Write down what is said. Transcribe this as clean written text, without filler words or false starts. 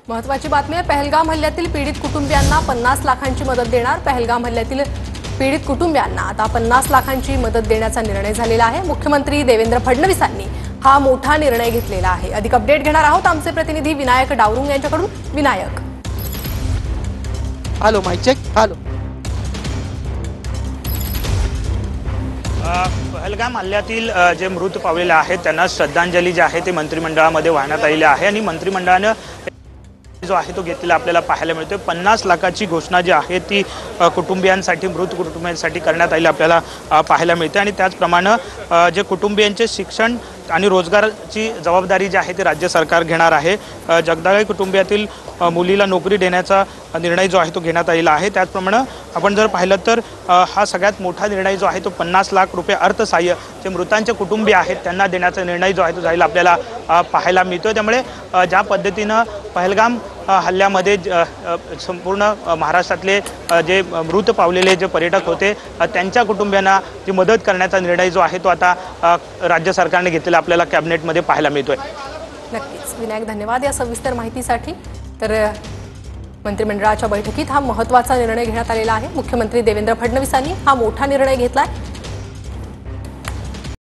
महत्त्वाची बातमी आहे। पहलगाम हल्ल्यातील पीडित कुटुंबियांना 50 लाखांची मदत देणार। पहलगाम हल्ल्यातील पीडित कुटुंबियांना आता 50 लाखांची मदत देण्याचा निर्णय झालेला आहे। मुख्यमंत्री देवेंद्र फडणवीसांनी हा मोठा निर्णय घेतलेला आहे। अधिक अपडेट घेणार आहोत आमचे प्रतिनिधी विनायक डावरुंग यांच्याकडून। Vinayak, hello, mike check. Hello, Pahalgam हल्ल्यातील जे मृत पावलेले आहेत त्यांना श्रद्धांजली जी आहे ते मंत्रिमंडळामध्ये वाहण्यात आलेली आहे आणि मंत्रिमंडळाने जो आहे तो घेतलेला आपल्याला पाहायला मिळतोय। 50 लाखाची घोषणा जी आहे ती कुटुंबियांसाठी, मृत कुटुंबियांसाठी करण्यात आलेली आपल्याला पाहायला मिळते आणि त्याचप्रमाणे जे कुटुंबियांचे शिक्षण आणि रोजगाराची जबाबदारी जी आहे ती राज्य सरकार घेणार आहे। जगदाळे कुटुंबियातील मुलीला नोकरी देण्याचा निर्णय जो आहे तो घेण्यात आलेला आहे। त्याचप्रमाणे आपण जर पाहिलं तर हा सगळ्यात मोठा निर्णय जो आहे तो 50 लाख रुपये अर्थसहाय्य जे मृतांचे कुटुंबीय आहेत त्यांना देण्याचा निर्णय जो आहे तो जाईल आपल्याला पाहायला मिळतोय। त्यामुळे ज्या पद्धतीनं पहलगाम हल्ल्यामध्ये संपूर्ण महाराष्ट्रातले जे मृत पावलेले जे पर्यटक होते त्यांच्या कुटुंबियांना जी मदत करण्याचा निर्णय जो आहे तो आता राज्य सरकारने घेतलेला आपल्याला कॅबिनेटमध्ये पाहायला मिळतोय। नक्कीच विनायक, धन्यवाद या सविस्तर माहितीसाठी। तर मंत्रिमंडळाच्या बैठकीत हा महत्त्वाचा निर्णय घेण्यात आलेला आहे। मुख्यमंत्री देवेंद्र फडणवीसांनी हा मोठा निर्णय घेतलाय।